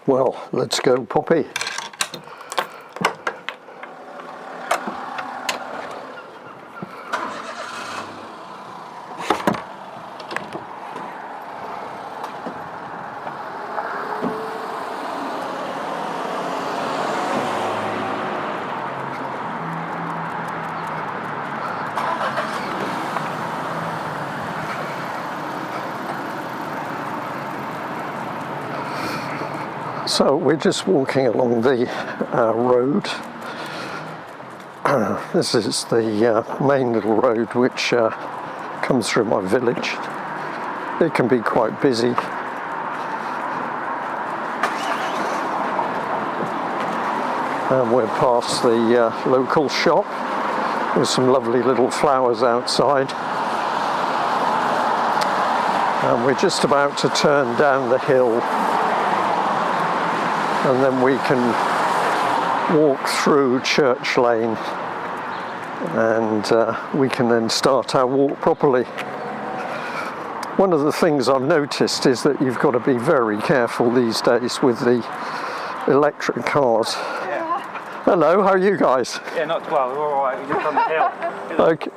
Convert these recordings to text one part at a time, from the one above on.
Well, let's go, Poppy. So we're just walking along the road. This is the main little road which comes through my village. It can be quite busy. And we're past the local shop with some lovely little flowers outside. And we're just about to turn down the hill. And then we can walk through Church Lane and we can then start our walk properly. One of the things I've noticed is that you've got to be very careful these days with the electric cars. Yeah. Hello, how are you guys? Yeah, not well, we're all right, we're just on the hill. Okay.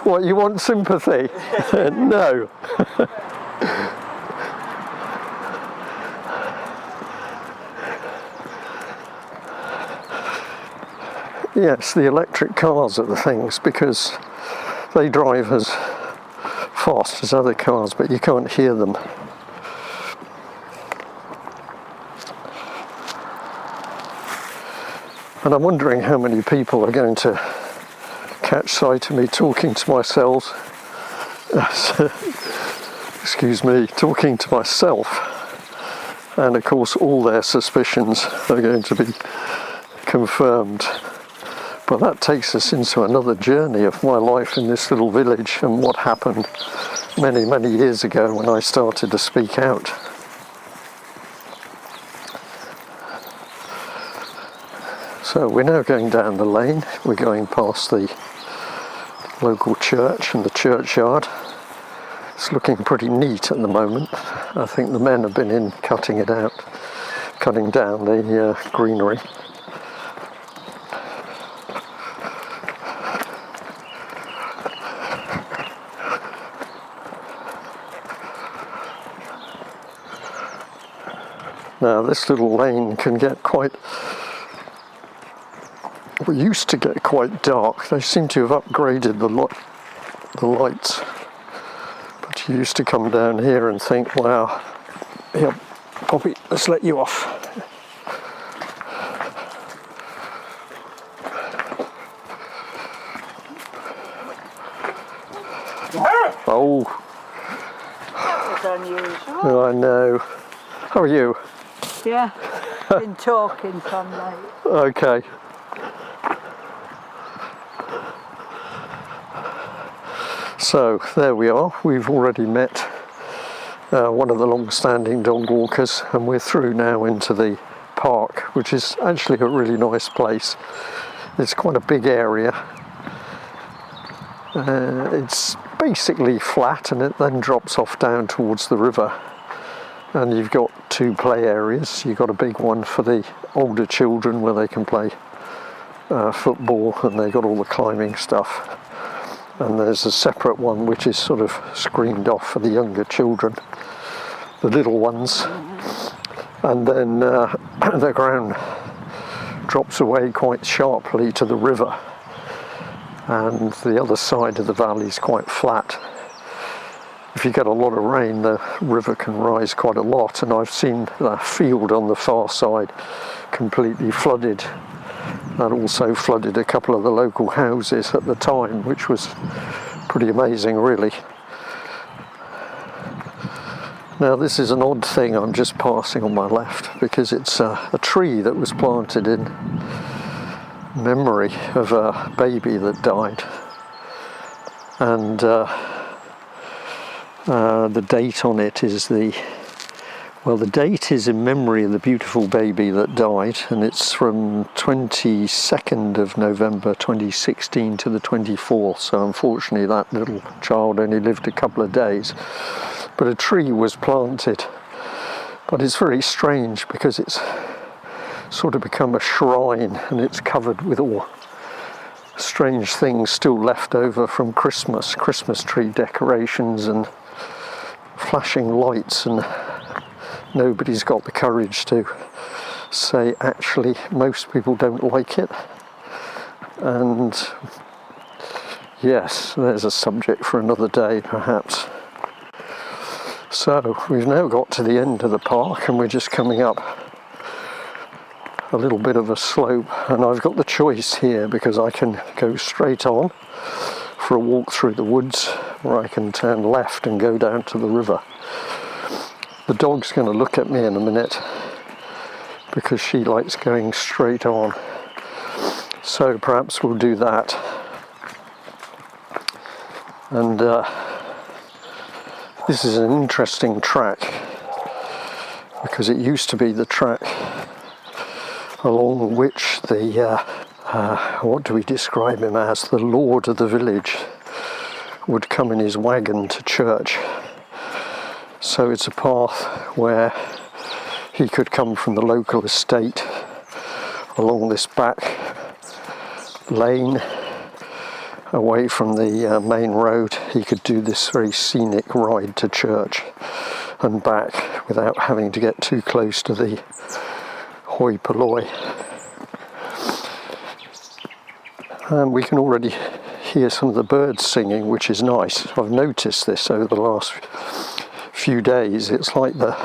What, you want sympathy? No. Yes, the electric cars are the things because they drive as fast as other cars, but you can't hear them. And I'm wondering how many people are going to catch sight of me talking to myself. Excuse me, talking to myself. And of course, all their suspicions are going to be confirmed. But that takes us into another journey of my life in this little village and what happened many, many years ago when I started to speak out. So we're now going down the lane. We're going past the local church and the churchyard. It's looking pretty neat at the moment. I think the men have been in cutting it out, cutting down the greenery. Now this little lane can get quite, well, used to get quite dark. They seem to have upgraded the lights. But you used to come down here and think, wow, here, Poppy, let's let you off. Oh. That was unusual. I know. How are you? Yeah, been talking from late. Okay. So there we are. We've already met one of the long-standing dog walkers, and we're through now into the park, which is actually a really nice place. It's quite a big area. It's basically flat, and it then drops off down towards the river. And you've got two play areas. You've got a big one for the older children where they can play football, and they've got all the climbing stuff. And there's a separate one which is sort of screened off for the younger children, the little ones. And then the ground drops away quite sharply to the river. And the other side of the valley is quite flat. If you get a lot of rain, the river can rise quite a lot, and I've seen the field on the far side completely flooded. That also flooded a couple of the local houses at the time, which was pretty amazing, really. Now, this is an odd thing I'm just passing on my left, because it's a tree that was planted in memory of a baby that died. And the date on it is the date is in memory of the beautiful baby that died, and it's from 22nd of November 2016 to the 24th, so unfortunately that little child only lived a couple of days. But a tree was planted But it's very strange because it's sort of become a shrine, and it's covered with all strange things still left over from Christmas tree decorations and flashing lights, and nobody's got the courage to say actually most people don't like it. And yes, there's a subject for another day perhaps. So we've now got to the end of the park and we're just coming up a little bit of a slope, and I've got the choice here because I can go straight on for a walk through the woods, or I can turn left and go down to the river. The dog's going to look at me in a minute because she likes going straight on, so perhaps we'll do that. And this is an interesting track because it used to be the track along which the what do we describe him as, the lord of the village would come in his wagon to church. So it's a path where he could come from the local estate along this back lane away from the main road. He could do this very scenic ride to church and back without having to get too close to the hoi polloi. And we can already hear some of the birds singing, which is nice. I've noticed this over the last few days. It's like the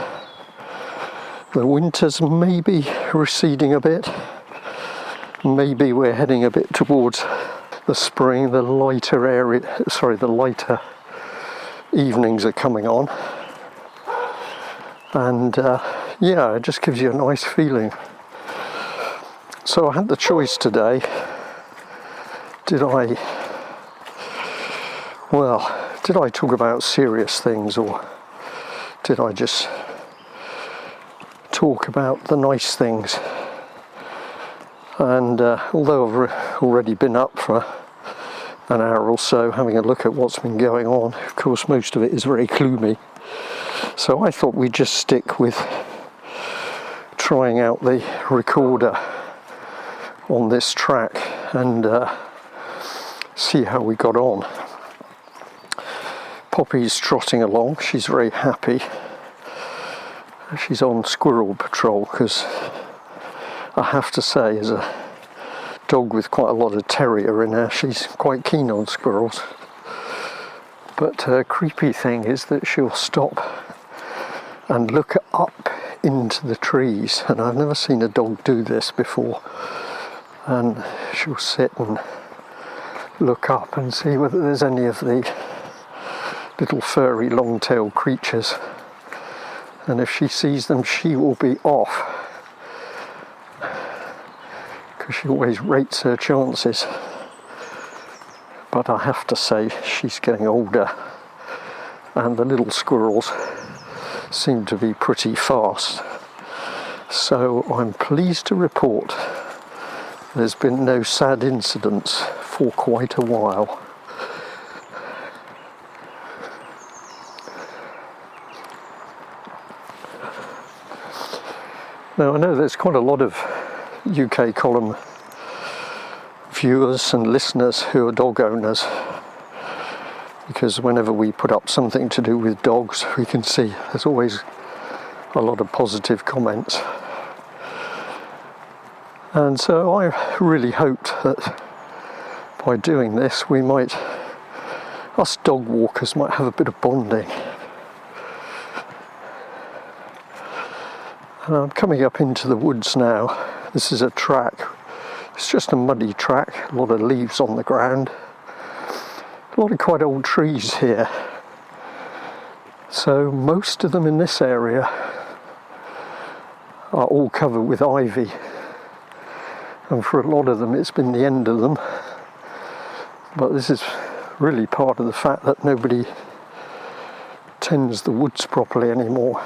winter's maybe receding a bit. Maybe we're heading a bit towards the spring. The lighter evenings are coming on. And yeah, it just gives you a nice feeling. So I had the choice today. Did I talk about serious things, or did I just talk about the nice things? And although I've already been up for an hour or so having a look at what's been going on, of course most of it is very gloomy. So I thought we'd just stick with trying out the recorder on this track and see how we got on. Poppy's trotting along, she's very happy. She's on squirrel patrol because I have to say, as a dog with quite a lot of terrier in her, she's quite keen on squirrels. But her creepy thing is that she'll stop and look up into the trees, and I've never seen a dog do this before. And she'll sit and look up and see whether there's any of the little furry long-tailed creatures, and if she sees them she will be off, because she always rates her chances. But I have to say, she's getting older and the little squirrels seem to be pretty fast, so I'm pleased to report there's been no sad incidents for quite a while. Now I know there's quite a lot of UK column viewers and listeners who are dog owners, because whenever we put up something to do with dogs we can see there's always a lot of positive comments. And so I really hoped that by doing this us dog walkers might have a bit of bonding. And I'm coming up into the woods now. This is a track. It's just a muddy track, a lot of leaves on the ground. A lot of quite old trees here. So most of them in this area are all covered with ivy. And for a lot of them it's been the end of them. But this is really part of the fact that nobody tends the woods properly anymore.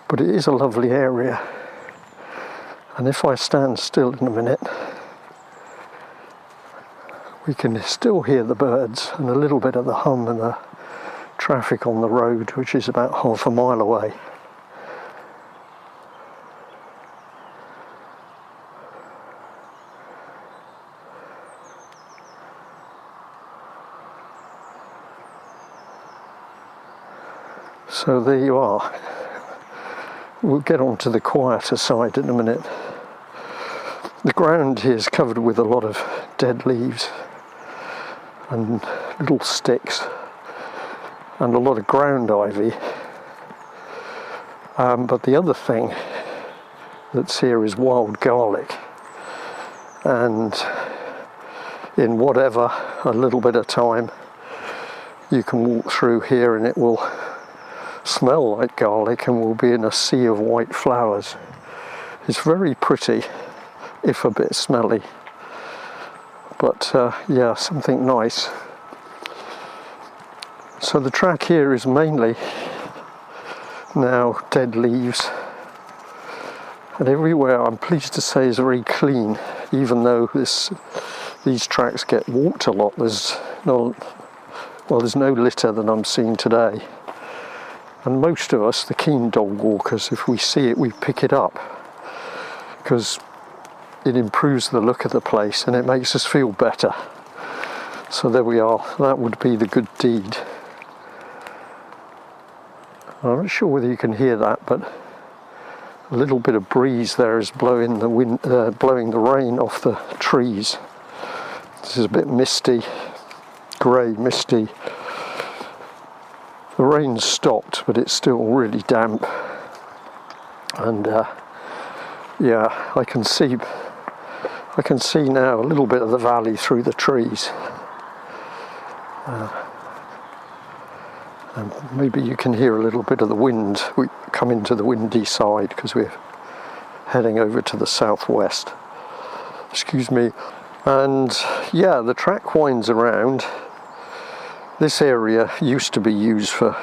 But it is a lovely area. And if I stand still in a minute, we can still hear the birds and a little bit of the hum and the traffic on the road, which is about half a mile away. So there you are. We'll get on to the quieter side in a minute. The ground here is covered with a lot of dead leaves and little sticks and a lot of ground ivy. But the other thing that's here is wild garlic. And in whatever, a little bit of time, you can walk through here and it will smell like garlic and will be in a sea of white flowers. It's very pretty, if a bit smelly, but yeah, something nice. So the track here is mainly now dead leaves, and everywhere, I'm pleased to say, is very clean, even though these tracks get walked a lot. There's no litter that I'm seeing today. And most of us, the keen dog walkers, if we see it, we pick it up because it improves the look of the place and it makes us feel better. So there we are. That would be the good deed. I'm not sure whether you can hear that, but a little bit of breeze there is blowing the wind, blowing the rain off the trees. This is a bit misty, grey, misty. The rain's stopped, but it's still really damp, and yeah, I can see now a little bit of the valley through the trees, and maybe you can hear a little bit of the wind. We come into the windy side because we're heading over to the southwest. Excuse me. And yeah, the track winds around. This area used to be used for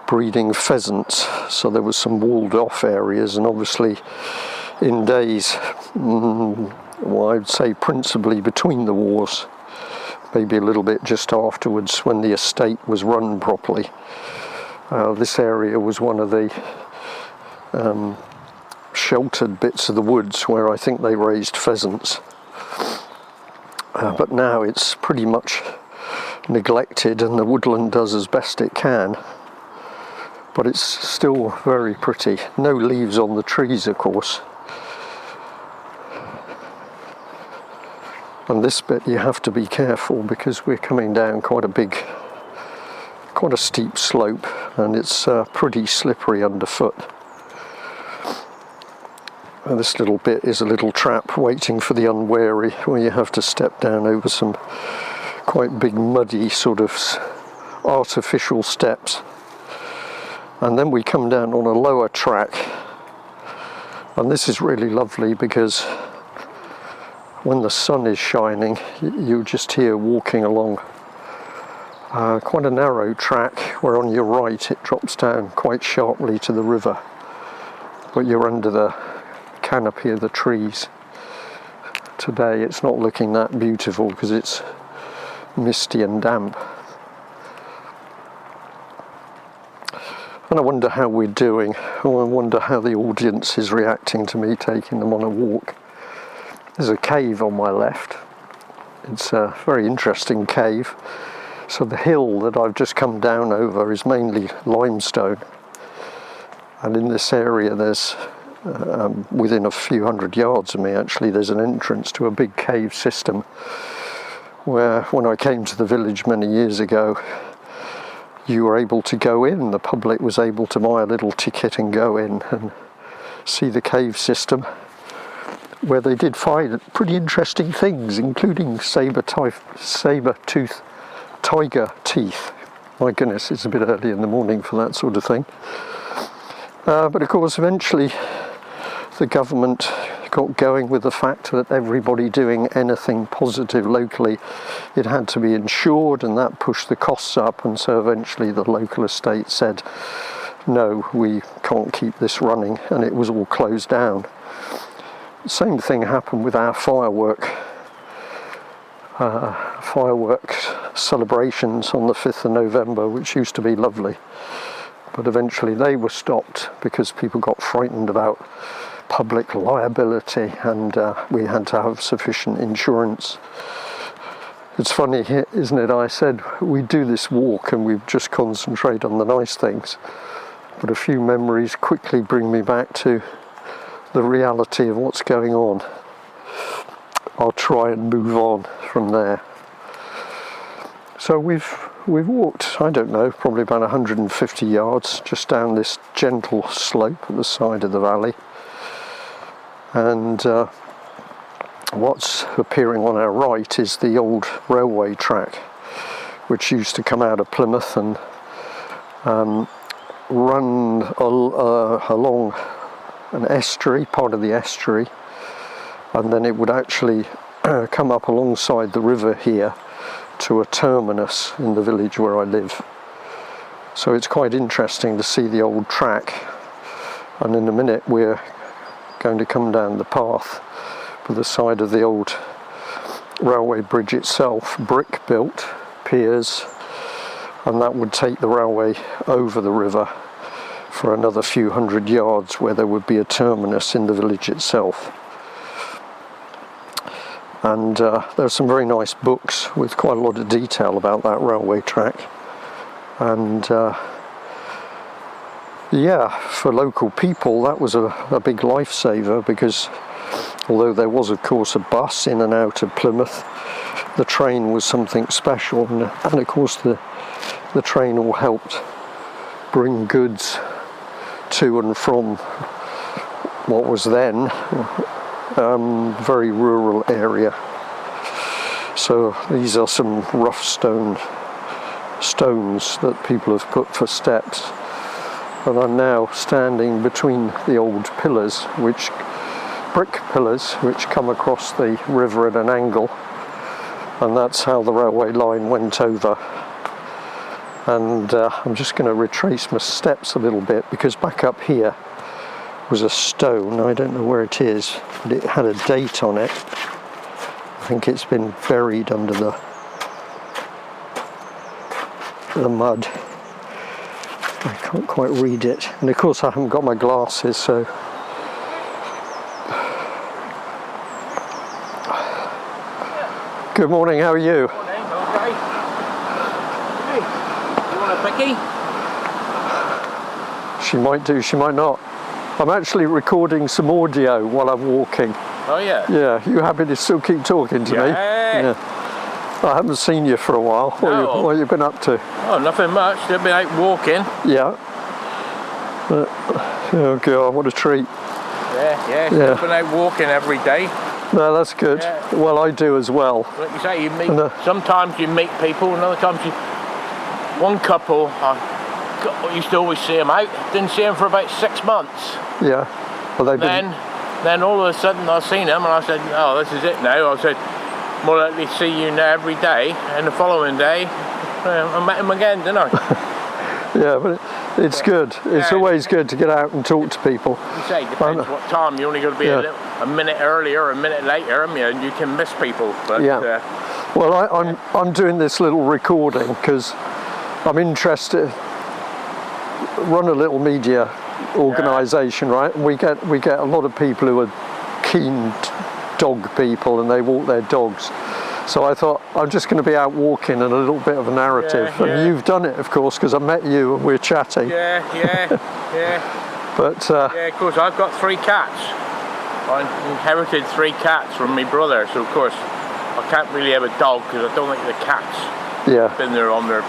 breeding pheasants, so there was some walled off areas, and obviously in days, well, I'd say principally between the wars, maybe a little bit just afterwards when the estate was run properly. This area was one of the sheltered bits of the woods where I think they raised pheasants. But now it's pretty much neglected and the woodland does as best it can, but it's still very pretty. No leaves on the trees, of course, and this bit you have to be careful because we're coming down quite a steep slope, and it's pretty slippery underfoot. And this little bit is a little trap waiting for the unwary, where you have to step down over some quite big muddy sort of artificial steps, and then we come down on a lower track, and this is really lovely because when the sun is shining you just hear walking along quite a narrow track where on your right it drops down quite sharply to the river, but you're under the canopy of the trees. Today it's not looking that beautiful because it's misty and damp. And I wonder how we're doing. I wonder how the audience is reacting to me taking them on a walk. There's a cave on my left. It's a very interesting cave. So the hill that I've just come down over is mainly limestone, and in this area there's within a few hundred yards of me actually there's an entrance to a big cave system where, when I came to the village many years ago, you were able to go in. The public was able to buy a little ticket and go in and see the cave system, where they did find pretty interesting things, including saber-tooth tiger teeth. My goodness, it's a bit early in the morning for that sort of thing. But of course, eventually the government got going with the fact that everybody doing anything positive locally, it had to be insured, and that pushed the costs up, and so eventually the local estate said, no, we can't keep this running, and it was all closed down. Same thing happened with our fireworks celebrations on the 5th of November, which used to be lovely. But eventually they were stopped because people got frightened about public liability, and we had to have sufficient insurance. It's funny, isn't it? I said we do this walk and we just concentrate on the nice things, but a few memories quickly bring me back to the reality of what's going on. I'll try and move on from there. So we've walked, I don't know, probably about 150 yards just down this gentle slope at the side of the valley. And what's appearing on our right is the old railway track, which used to come out of Plymouth and run along an estuary, part of the estuary, and then it would actually come up alongside the river here to a terminus in the village where I live. So it's quite interesting to see the old track, and in a minute we're going to come down the path with the side of the old railway bridge itself, brick built, piers, and that would take the railway over the river for another few hundred yards where there would be a terminus in the village itself. And there's some very nice books with quite a lot of detail about that railway track. And yeah, for local people that was a big lifesaver, because although there was of course a bus in and out of Plymouth, the train was something special, and of course the train all helped bring goods to and from what was then very rural area. So these are some rough stones that people have put for steps, and I'm now standing between the old pillars, brick pillars, which come across the river at an angle, and that's how the railway line went over. And I'm just going to retrace my steps a little bit, because back up here was a stone. I don't know where it is, but it had a date on it. I think it's been buried under the mud. I can't quite read it, and of course I haven't got my glasses, so good morning, how are you? Morning, okay. Hey, you want a picky? She might do, she might not. I'm actually recording some audio while I'm walking. Oh yeah? Yeah, you happy to still keep talking to me? Yeah. I haven't seen you for a while. No. What have you been up to? Oh, nothing much. They've been out walking. Yeah. Oh God, what a treat. Yeah. They've been out walking every day. No, that's good. Yeah. Well, I do as well. Like you say, you meet. Sometimes you meet people, and other times you. One couple, I used to always see them out. Didn't see them for about 6 months. Yeah. Well, they've been. Then all of a sudden I seen them, and I said, "Oh, this is it now." I said, "More likely to see you now every day." And the following day, I met him again, didn't I? Yeah, but it's good. It's always good to get out and talk to people. You say, depends what time. You only got to be a minute earlier or a minute later, and you can miss people. But, well, I'm doing this little recording because I'm interested. Run a little media organisation, right? And we get a lot of people who are keen dog people, and they walk their dogs. So I thought I'm just going to be out walking and a little bit of a narrative. Yeah. And you've done it, of course, because I met you and we're chatting. Yeah. But yeah, of course, I've got 3 cats. I inherited 3 cats from my brother, so of course I can't really have a dog because I don't think the cats been there on their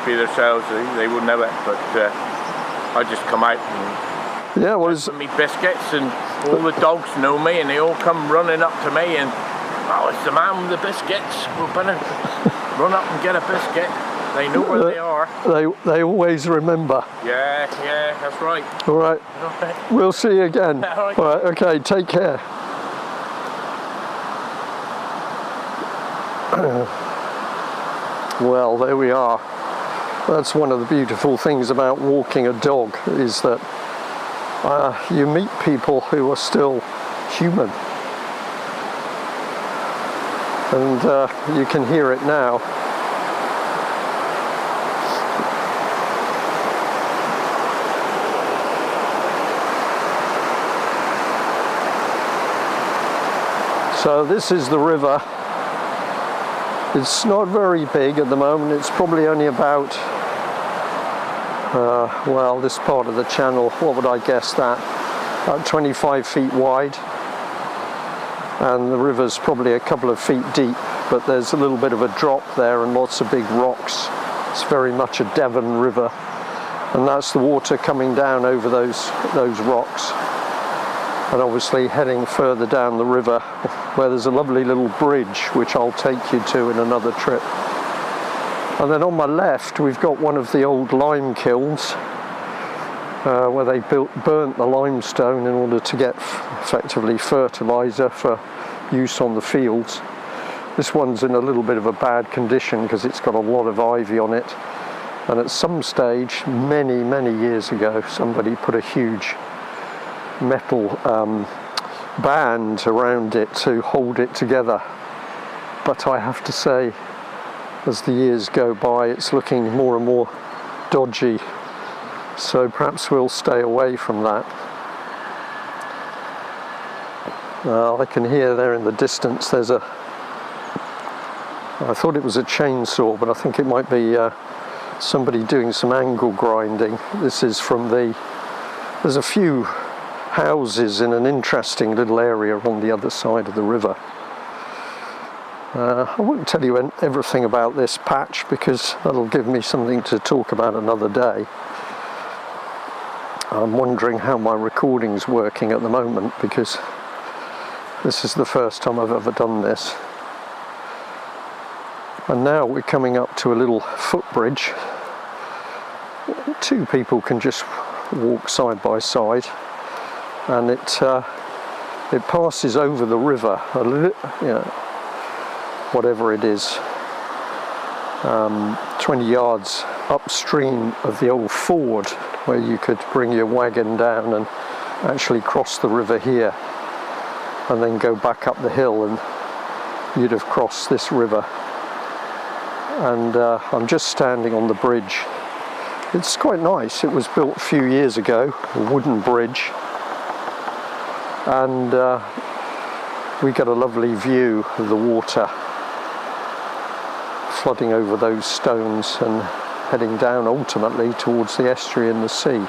be themselves. They wouldn't have it, but I just come out and me biscuits, and all the dogs know me, and they all come running up to me, and oh, it's the man with the biscuits. We're gonna run up and get a biscuit. They know where they are. They always remember. Yeah, that's right. All right. We'll see you again. All right. All right. Okay. Take care. Well, there we are. That's one of the beautiful things about walking a dog, is that you meet people who are still human. And you can hear it now. So this is the river. It's not very big at the moment. It's probably only about, well, this part of the channel, what would I guess that? About 25 feet wide. And the river's probably a couple of feet deep, but there's a little bit of a drop there and lots of big rocks. It's very much a Devon river. And that's the water coming down over those rocks. And obviously heading further down the river where there's a lovely little bridge which I'll take you to in another trip. And then on my left we've got one of the old lime kilns where they burnt the limestone in order to get effectively fertiliser for use on the fields. This one's in a little bit of a bad condition because it's got a lot of ivy on it, and at some stage many years ago somebody put a huge metal band around it to hold it together, but I have to say as the years go by it's looking more and more dodgy, so perhaps we'll stay away from that. I can hear there in the distance there's I thought it was a chainsaw, but I think it might be somebody doing some angle grinding. This is from there's a few houses in an interesting little area on the other side of the river. I won't tell you everything about this patch because that'll give me something to talk about another day. I'm wondering how my recording's working at the moment because this is the first time I've ever done this. And now we're coming up to a little footbridge. Two people can just walk side by side, and it passes over the river, whatever it is, 20 yards upstream of the old ford where you could bring your wagon down and actually cross the river here and then go back up the hill and you'd have crossed this river. And I'm just standing on the bridge. It's quite nice. It was built a few years ago, a wooden bridge, and we get a lovely view of the water flooding over those stones and heading down ultimately towards the estuary and the sea.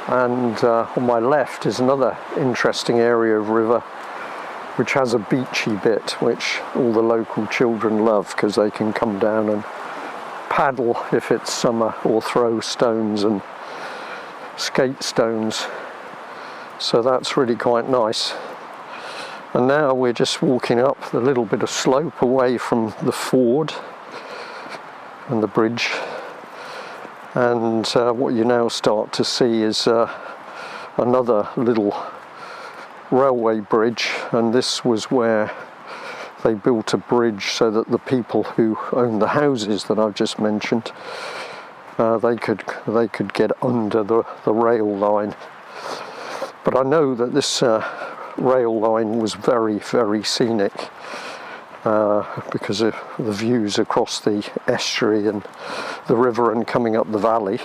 And on my left is another interesting area of river which has a beachy bit which all the local children love because they can come down and paddle if it's summer or throw stones and skate stones. So that's really quite nice. And now we're just walking up the little bit of slope away from the ford and the bridge, and what you now start to see is another little railway bridge, and this was where they built a bridge so that the people who own the houses that I've just mentioned they could get under the rail line. But I know that this rail line was very scenic because of the views across the estuary and the river and coming up the valley.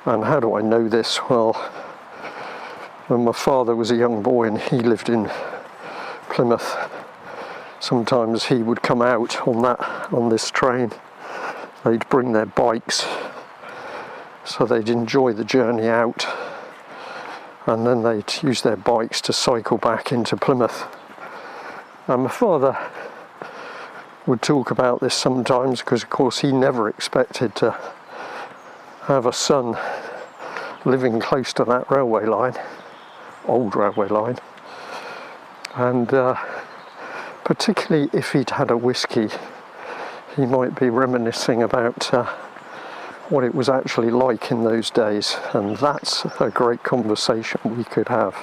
And how do I know this? Well, when my father was a young boy and he lived in Plymouth, sometimes he would come out on this train. They'd bring their bikes so they'd enjoy the journey out, and then they'd use their bikes to cycle back into Plymouth. And my father would talk about this sometimes because of course he never expected to have a son living close to that railway line, old railway line, and particularly if he'd had a whiskey, he might be reminiscing about what it was actually like in those days, and that's a great conversation we could have.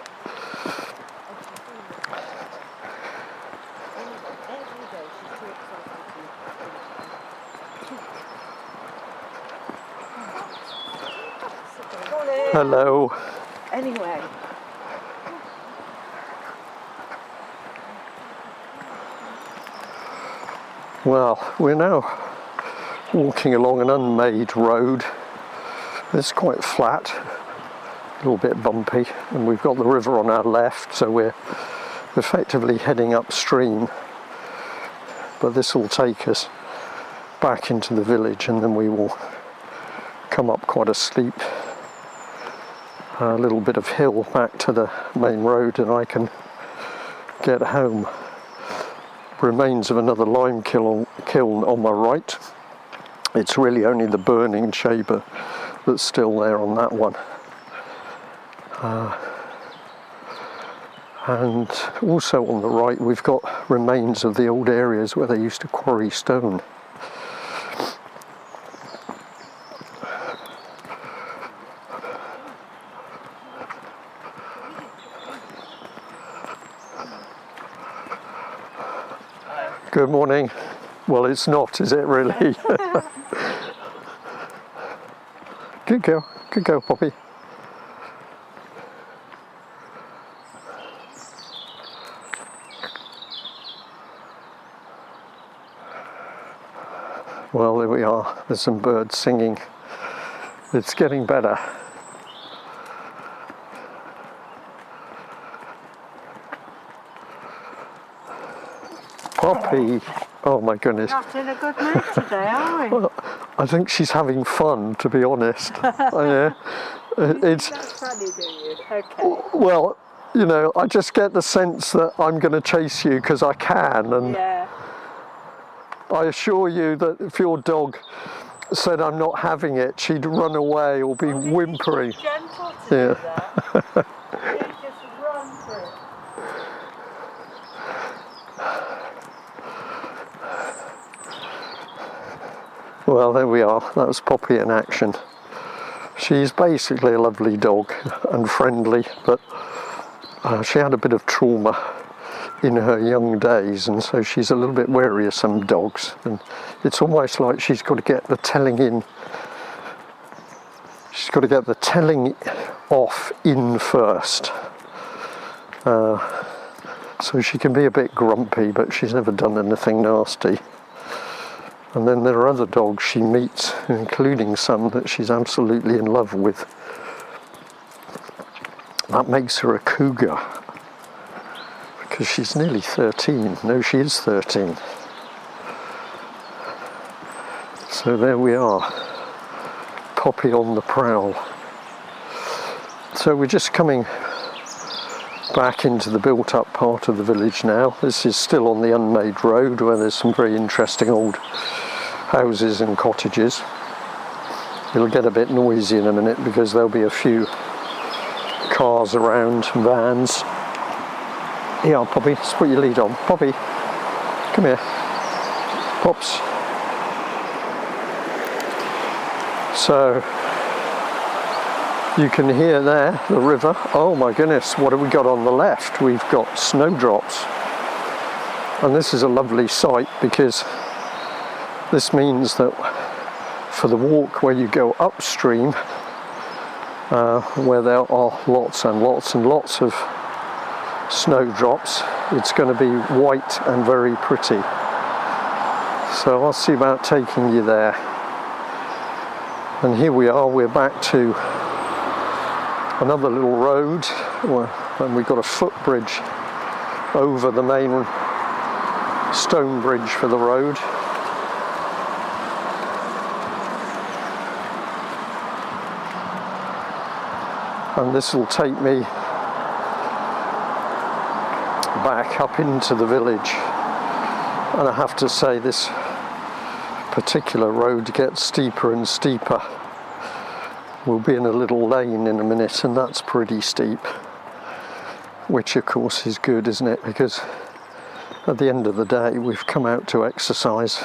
Hello. Anyway. Well, we're now walking along an unmade road. It's quite flat, little bit bumpy, and we've got the river on our left, so we're effectively heading upstream. But this will take us back into the village, and then we will come up quite a steep little bit of hill back to the main road, and I can get home. Remains of another lime kiln on my right. It's really only the burning chamber that's still there on that one. And also on the right we've got remains of the old areas where they used to quarry stone. Good morning. Well, it's not, is it really? Good girl, Poppy. Well, there we are. There's some birds singing. It's getting better. Poppy. Oh my goodness. Not in a good mood today, are we? Well, I think she's having fun, to be honest. Yeah. It's That's funny, do you? Okay. well, you know, I just get the sense that I'm going to chase you because I can, and Yeah. I assure you that if your dog said I'm not having it, she'd run away or be whimpering. Gentle to do that. You just run for it. Well, there we are. That was Poppy in action. She's basically a lovely dog and friendly, but she had a bit of trauma in her young days, and so she's a little bit wary of some dogs, and it's almost like she's got to get the telling in. She's got to get the telling off in first. So she can be a bit grumpy, but she's never done anything nasty. And then there are other dogs she meets, including some that she's absolutely in love with. That makes her a cougar, because she's nearly 13. No, she is 13. So there we are, Poppy on the prowl. So we're just coming back into the built-up part of the village now. This is still on the unmade road where there's some very interesting old houses and cottages. It'll get a bit noisy in a minute because there'll be a few cars around, vans. Here, Poppy, let's put your lead on. Poppy, come here. Pops. So, you can hear there the river. Oh my goodness, what have we got on the left? We've got snowdrops. And this is a lovely sight because this means that for the walk where you go upstream, where there are lots and lots and lots of snowdrops, it's going to be white and very pretty. So I'll see about taking you there. And here we are, we're back to another little road, and we've got a footbridge over the main stone bridge for the road. And this will take me back up into the village. And I have to say, this particular road gets steeper and steeper. We'll be in a little lane in a minute, and that's pretty steep, which of course is good, isn't it? Because at the end of the day we've come out to exercise,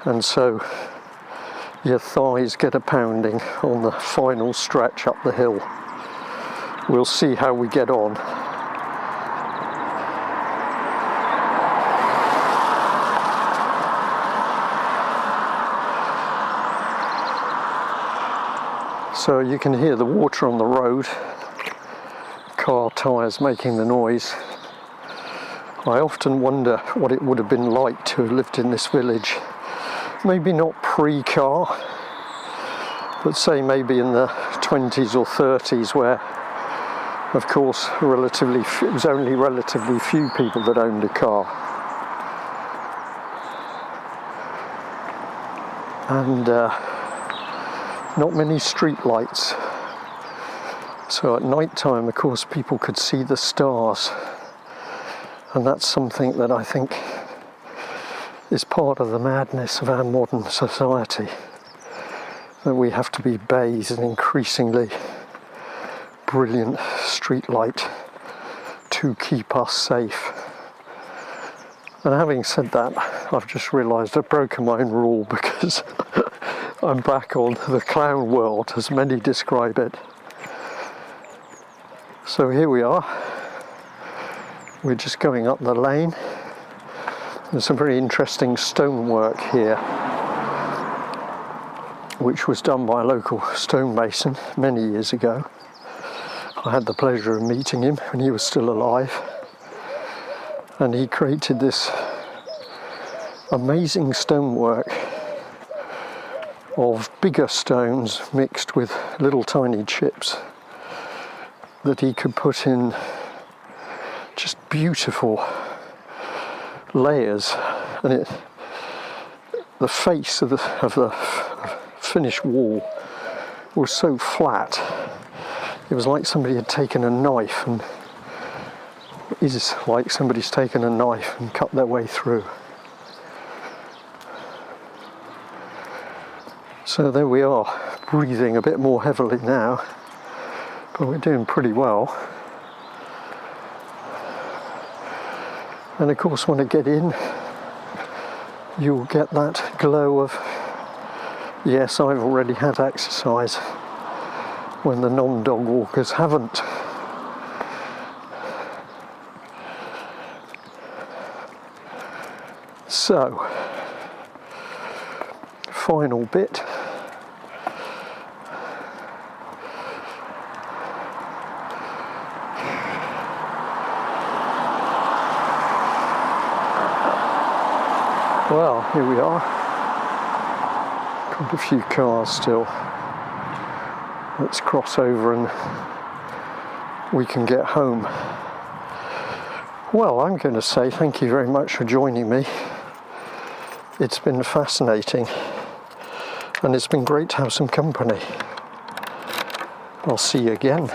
and so your thighs get a pounding on the final stretch up the hill. We'll see how we get on. So you can hear the water on the road, car tyres making the noise. I often wonder what it would have been like to have lived in this village. Maybe not pre-car, but say maybe in the 20s or 30s where, of course, it was only relatively few people that owned a car. And not many street lights. So at night time, of course, people could see the stars. And that's something that I think is part of the madness of our modern society. That we have to be bathed in increasingly brilliant street light to keep us safe. And having said that, I've just realised I've broken my own rule because I'm back on the clown world, as many describe it. So here we are. We're just going up the lane. There's some very interesting stonework here, which was done by a local stonemason many years ago. I had the pleasure of meeting him when he was still alive. And he created this amazing stonework of bigger stones mixed with little tiny chips that he could put in just beautiful layers. And the face of the finished wall was so flat, it was like somebody had taken a knife, and is like somebody's taken a knife and cut their way through. So there we are, breathing a bit more heavily now, but we're doing pretty well. And of course, when I get in, you'll get that glow of, yes, I've already had exercise, when the non-dog walkers haven't. So, final bit. Well, here we are. Quite a few cars still. Let's cross over and we can get home. Well, I'm going to say thank you very much for joining me. It's been fascinating, and it's been great to have some company. I'll see you again.